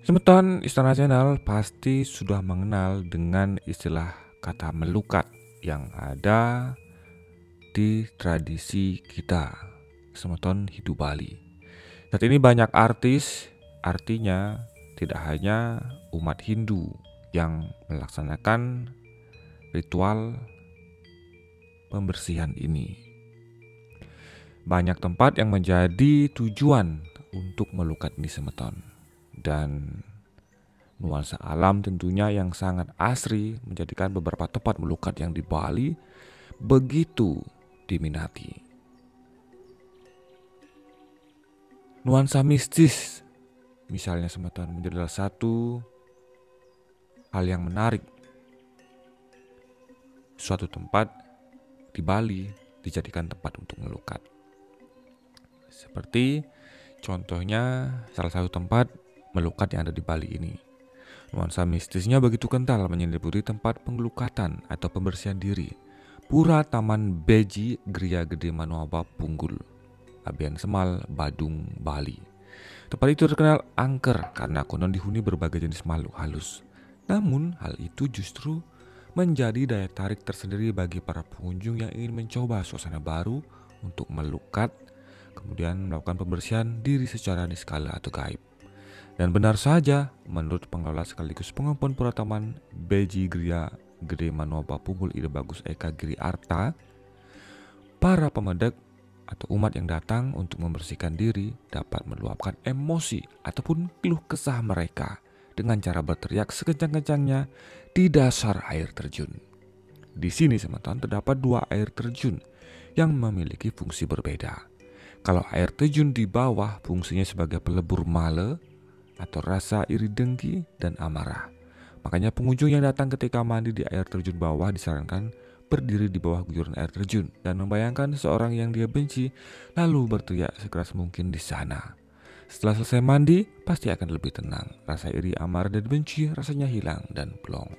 Semeton Istana Channel pasti sudah mengenal dengan istilah kata melukat yang ada di tradisi kita, Semeton Hidu Bali. Saat ini banyak artis, artinya tidak hanya umat Hindu yang melaksanakan ritual pembersihan ini. Banyak tempat yang menjadi tujuan untuk melukat di Semeton. Dan nuansa alam tentunya yang sangat asri menjadikan beberapa tempat melukat yang di Bali begitu diminati. Nuansa mistis misalnya Semeton menjadi salah satu hal yang menarik. Suatu tempat di Bali dijadikan tempat untuk melukat. Seperti contohnya salah satu tempat melukat yang ada di Bali ini. Nuansa mistisnya begitu kental menyelimuti tempat pengelukatan atau pembersihan diri. Pura Taman Beji Gria Gede Manoaba Punggul, Abian Semal, Badung, Bali. Tempat itu terkenal angker karena konon dihuni berbagai jenis makhluk halus. Namun hal itu justru menjadi daya tarik tersendiri bagi para pengunjung yang ingin mencoba suasana baru untuk melukat, kemudian melakukan pembersihan diri secara niskala atau gaib. Dan benar saja, menurut pengelola sekaligus pengampun Pura Taman Beji Gria Gede Manoaba Punggul Ide Bagus Eka Giri Arta, para pemedak atau umat yang datang untuk membersihkan diri dapat meluapkan emosi ataupun keluh kesah mereka dengan cara berteriak sekencang-kencangnya di dasar air terjun. Di sini Semeton terdapat dua air terjun yang memiliki fungsi berbeda. Kalau air terjun di bawah fungsinya sebagai pelebur male atau rasa iri dengki dan amarah. Makanya pengunjung yang datang ketika mandi di air terjun bawah disarankan berdiri di bawah guyuran air terjun dan membayangkan seorang yang dia benci lalu berteriak sekeras mungkin di sana. Setelah selesai mandi, pasti akan lebih tenang. Rasa iri, amarah, dan benci rasanya hilang dan plong.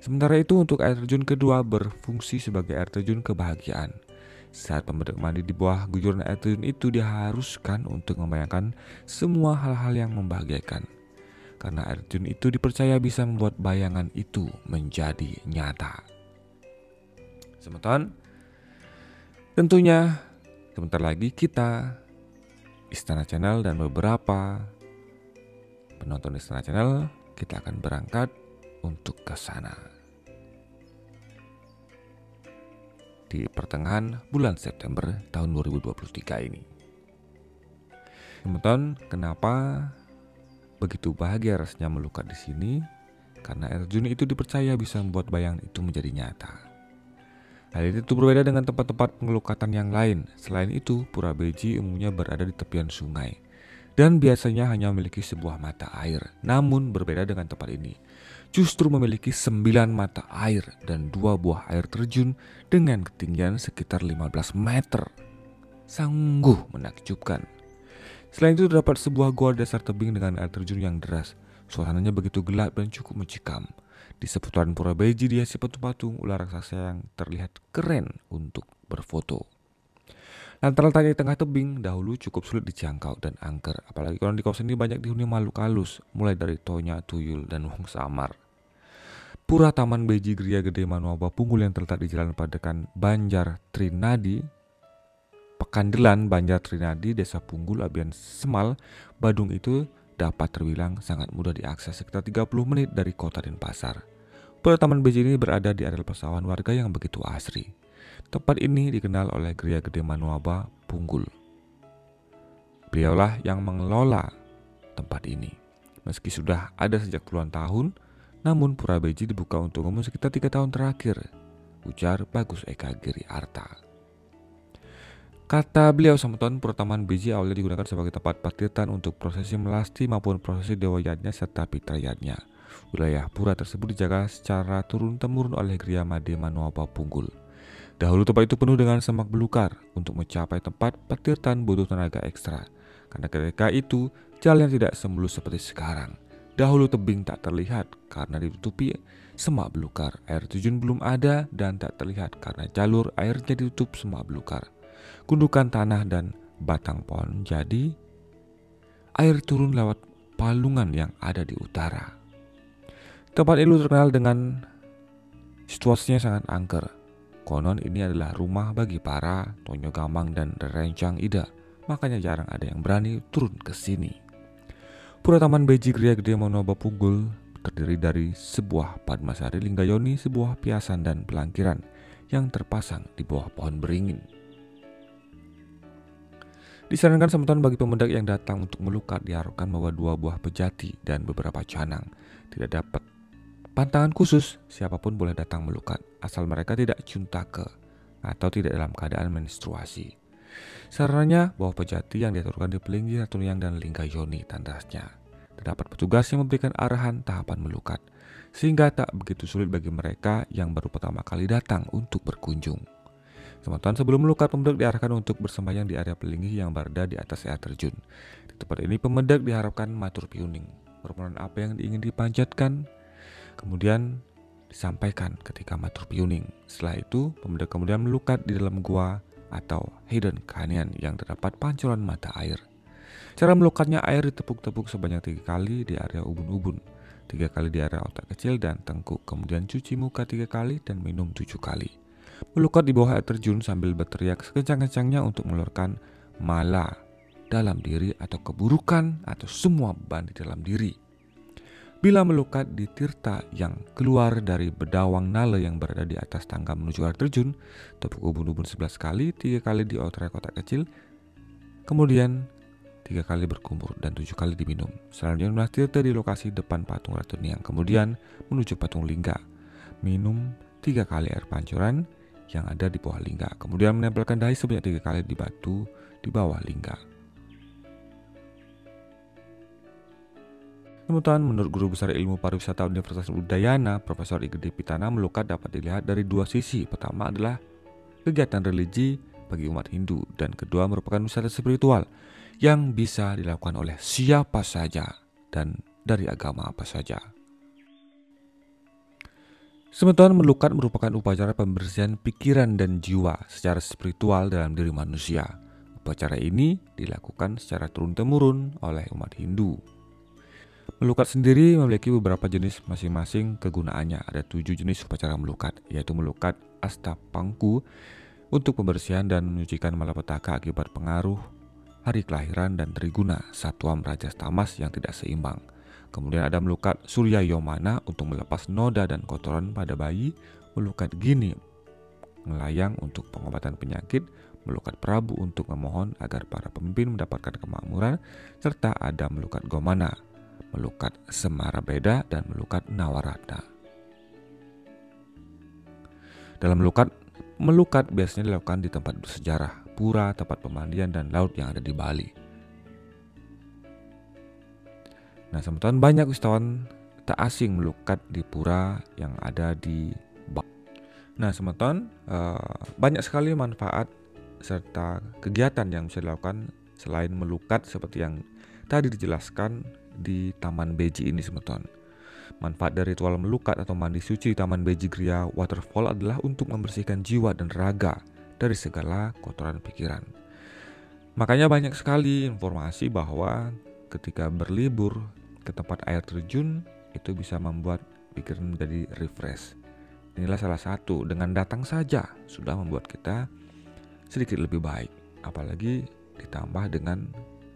Sementara itu untuk air terjun kedua berfungsi sebagai air terjun kebahagiaan. Saat pemedak mandi di bawah guyuran air terjun itu diharuskan untuk membayangkan semua hal-hal yang membahagiakan. Karena air terjun itu dipercaya bisa membuat bayangan itu menjadi nyata. Semeton, tentunya sebentar lagi kita, Istana Channel dan beberapa penonton Istana Channel, kita akan berangkat untuk ke sana. Di pertengahan bulan September tahun 2023 ini. Teman-teman, kenapa begitu bahagia rasanya melukat di sini? Karena air terjun itu dipercaya bisa membuat bayangan itu menjadi nyata. Hal ini itu berbeda dengan tempat-tempat pengelukatan yang lain. Selain itu, Pura Beji umumnya berada di tepian sungai dan biasanya hanya memiliki sebuah mata air. Namun berbeda dengan tempat ini, justru memiliki 9 mata air dan 2 buah air terjun dengan ketinggian sekitar 15 meter. Sungguh menakjubkan. Selain itu terdapat sebuah gua dasar tebing dengan air terjun yang deras. Suasananya begitu gelap dan cukup mencekam. Di seputaran Pura Beji dihiasi patung-patung ular raksasa yang terlihat keren untuk berfoto. Lantaran di tengah tebing dahulu cukup sulit dijangkau dan angker, apalagi kalau di kawasan ini banyak dihuni makhluk halus, mulai dari tonya, tuyul, dan wong samar. Pura Taman Beji Gria Gede Manoaba Punggul yang terletak di Jalan Padekan Banjar Trinadi, Pekandelan Banjar Trinadi, Desa Punggul, Abian Semal, Badung itu dapat terbilang sangat mudah diakses sekitar 30 menit dari kota Denpasar. Pura Taman Beji ini berada di areal persawahan warga yang begitu asri. Tempat ini dikenal oleh Gria Gede Manoaba Punggul. Beliaulah yang mengelola tempat ini. Meski sudah ada sejak puluhan tahun, namun Pura Beji dibuka untuk umum sekitar 3 tahun terakhir, ujar Bagus Eka Giri Arta. Kata beliau, Semeton Pura Taman Beji awalnya digunakan sebagai tempat patirtan untuk prosesi melasti maupun prosesi dewa yatnya serta pitrayatnya. Wilayah pura tersebut dijaga secara turun-temurun oleh Gria Made Manoaba Punggul. Dahulu tempat itu penuh dengan semak belukar. Untuk mencapai tempat patirtan butuh tenaga ekstra. Karena ketika itu jalan tidak semulus seperti sekarang. Dahulu tebing tak terlihat karena ditutupi semak belukar. Air terjun belum ada dan tak terlihat karena jalur airnya ditutup semak belukar. Gundukan tanah dan batang pohon, jadi air turun lewat Palungan yang ada di utara. Tempat itu terkenal dengan situasinya sangat angker. Konon ini adalah rumah bagi para Tonyo Gamang dan Rerencang Ida, makanya jarang ada yang berani turun ke sini. Pura Taman Beji Gria Gede Monoba Punggul terdiri dari sebuah Padmasari Linggayoni, sebuah piasan dan pelangkiran yang terpasang di bawah pohon beringin. Disarankan sementara bagi pemuda yang datang untuk melukat diharapkan membawa 2 buah pejati dan beberapa canang. Tidak dapat pantangan khusus, siapapun boleh datang melukat, asal mereka tidak cuntake atau tidak dalam keadaan menstruasi. Sarannya bahwa pejati yang diaturkan di Pelinggi, Ratuniang dan Linggayoni tandasnya. Terdapat petugas yang memberikan arahan tahapan melukat, sehingga tak begitu sulit bagi mereka yang baru pertama kali datang untuk berkunjung. Sementara sebelum melukat, pemendak diarahkan untuk bersembahyang di area Pelinggi yang berada di atas air terjun. Di tempat ini pemendak diharapkan matur piuning, permohonan apa yang ingin dipanjatkan, kemudian disampaikan ketika matur piuning. Setelah itu, pemendak kemudian melukat di dalam gua atau hidden canyon yang terdapat pancuran mata air. Cara melukatnya, air ditepuk-tepuk sebanyak 3 kali di area ubun-ubun, 3 kali di area otak kecil dan tengkuk, kemudian cuci muka 3 kali dan minum 7 kali. Melukat di bawah air terjun sambil berteriak sekencang-kencangnya untuk mengeluarkan mala dalam diri atau keburukan atau semua beban di dalam diri. Bila melukat di tirta yang keluar dari bedawang nala yang berada di atas tangga menuju air terjun, tepuk ubun-ubun 11 kali, 3 kali di otak kecil, kemudian 3 kali berkumur dan 7 kali diminum. Selanjutnya menuju tirta di lokasi depan patung Ratuniang, kemudian menuju patung Lingga. Minum 3 kali air pancuran yang ada di bawah lingga, kemudian menempelkan dahi sebanyak 3 kali di batu di bawah lingga. Kemudian menurut Guru Besar Ilmu Pariwisata Universitas Udayana, Profesor I Gede Pitana, melukat dapat dilihat dari 2 sisi. Pertama adalah kegiatan religi bagi umat Hindu, dan kedua merupakan wisata spiritual yang bisa dilakukan oleh siapa saja dan dari agama apa saja. Sementara melukat merupakan upacara pembersihan pikiran dan jiwa secara spiritual dalam diri manusia. Upacara ini dilakukan secara turun-temurun oleh umat Hindu. Melukat sendiri memiliki beberapa jenis masing-masing kegunaannya. Ada 7 jenis upacara melukat, yaitu melukat astapangku untuk pembersihan dan menyucikan malapetaka akibat pengaruh hari kelahiran dan triguna satwam rajas tamas yang tidak seimbang. Kemudian ada melukat Surya Yomana untuk melepas noda dan kotoran pada bayi, melukat Gini melayang untuk pengobatan penyakit, melukat Prabu untuk memohon agar para pemimpin mendapatkan kemakmuran, serta ada melukat Gomana, melukat Semarabeda, dan melukat Nawaratna. Dalam melukat biasanya dilakukan di tempat bersejarah, pura, tempat pemandian, dan laut yang ada di Bali. Nah, sementara banyak wisatawan tak asing melukat di pura yang ada di Bali. Nah, sementara banyak sekali manfaat serta kegiatan yang bisa dilakukan selain melukat seperti yang tadi dijelaskan di Taman Beji ini, sementara. Manfaat dari ritual melukat atau mandi suci di Taman Beji Gria Waterfall adalah untuk membersihkan jiwa dan raga dari segala kotoran pikiran. Makanya banyak sekali informasi bahwa ketika berlibur ke tempat air terjun itu bisa membuat pikiran menjadi refresh. Inilah salah satu, dengan datang saja sudah membuat kita sedikit lebih baik, apalagi ditambah dengan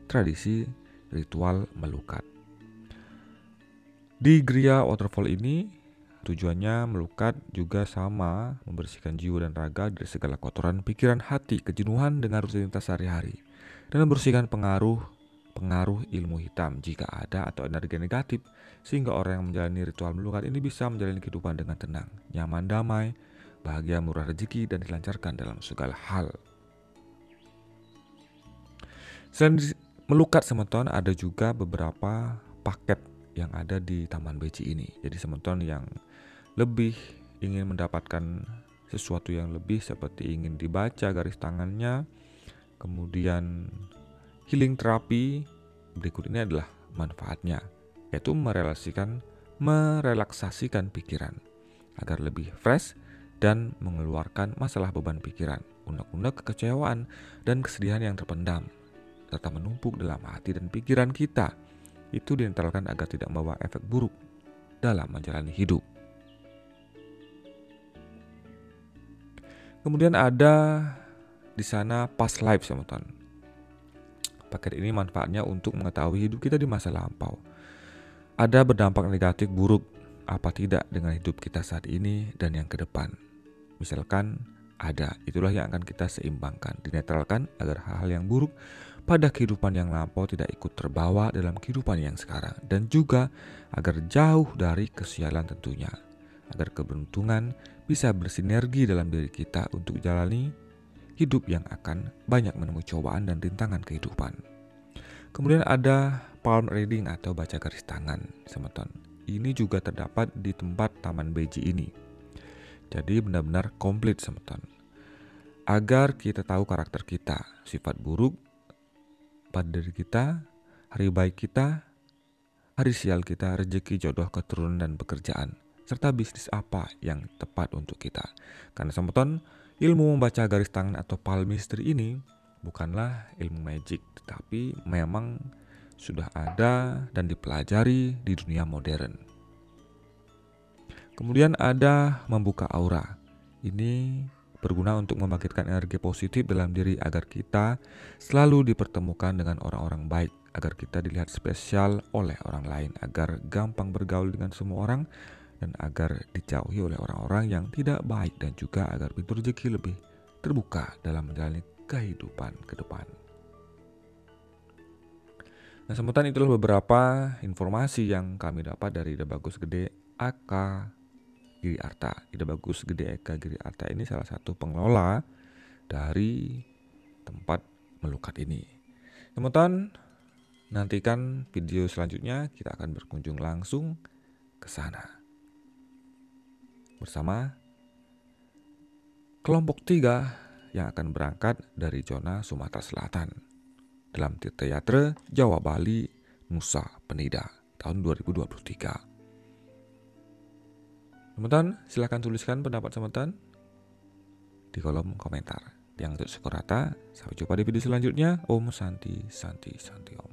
tradisi ritual melukat. Di Gria Waterfall ini tujuannya melukat juga sama membersihkan jiwa dan raga dari segala kotoran pikiran, hati, kejenuhan dengan rutinitas sehari-hari, dan membersihkan pengaruh ilmu hitam jika ada atau energi negatif, sehingga orang yang menjalani ritual melukat ini bisa menjalani kehidupan dengan tenang, nyaman, damai, bahagia, murah rezeki, dan dilancarkan dalam segala hal. Selain melukat, semeton ada juga beberapa paket yang ada di Taman Beji ini. Jadi semeton yang lebih ingin mendapatkan sesuatu yang lebih, seperti ingin dibaca garis tangannya, kemudian healing terapi, berikut ini adalah manfaatnya, yaitu merelaksasikan pikiran agar lebih fresh dan mengeluarkan masalah beban pikiran, unek-unek kekecewaan dan kesedihan yang terpendam serta menumpuk dalam hati dan pikiran kita. itu dinetralkan agar tidak membawa efek buruk dalam menjalani hidup. Kemudian ada di sana past life, teman-teman. Paket ini manfaatnya untuk mengetahui hidup kita di masa lampau. Ada berdampak negatif buruk apa tidak dengan hidup kita saat ini dan yang ke depan. Misalkan ada, itulah yang akan kita seimbangkan, dinetralkan agar hal-hal yang buruk pada kehidupan yang lampau tidak ikut terbawa dalam kehidupan yang sekarang, dan juga agar jauh dari kesialan tentunya, agar keberuntungan bisa bersinergi dalam diri kita untuk jalani hidup yang akan banyak menemui cobaan dan rintangan kehidupan. Kemudian ada palm reading atau baca garis tangan, teman-teman. Ini juga terdapat di tempat Taman Beji ini. Jadi benar-benar komplit, teman-teman. Agar kita tahu karakter kita, sifat buruk pada diri kita, hari baik kita, hari sial kita, rezeki, jodoh, keturunan, dan pekerjaan, serta bisnis apa yang tepat untuk kita. Karena teman-teman, ilmu membaca garis tangan atau palmistry ini bukanlah ilmu magic, tetapi memang sudah ada dan dipelajari di dunia modern. Kemudian ada membuka aura. Ini berguna untuk membangkitkan energi positif dalam diri agar kita selalu dipertemukan dengan orang-orang baik, agar kita dilihat spesial oleh orang lain, agar gampang bergaul dengan semua orang, dan agar dijauhi oleh orang-orang yang tidak baik, dan juga agar pintu rezeki lebih terbuka dalam menjalani kehidupan ke depan. Nah, semutan itulah beberapa informasi yang kami dapat dari Ida Bagus Gede Aka Giri Arta. Ida Bagus Gede Eka Giri Arta ini salah satu pengelola dari tempat melukat ini. Teman-teman, nantikan video selanjutnya, kita akan berkunjung langsung ke sana bersama kelompok 3 yang akan berangkat dari zona Sumatera Selatan dalam Tirtayatra Jawa Bali Nusa Penida tahun 2023. Teman-teman, silakan tuliskan pendapat teman-teman di kolom komentar. Yang untuk Sukarata, sampai jumpa di video selanjutnya. Om Santi Santi Santi Om.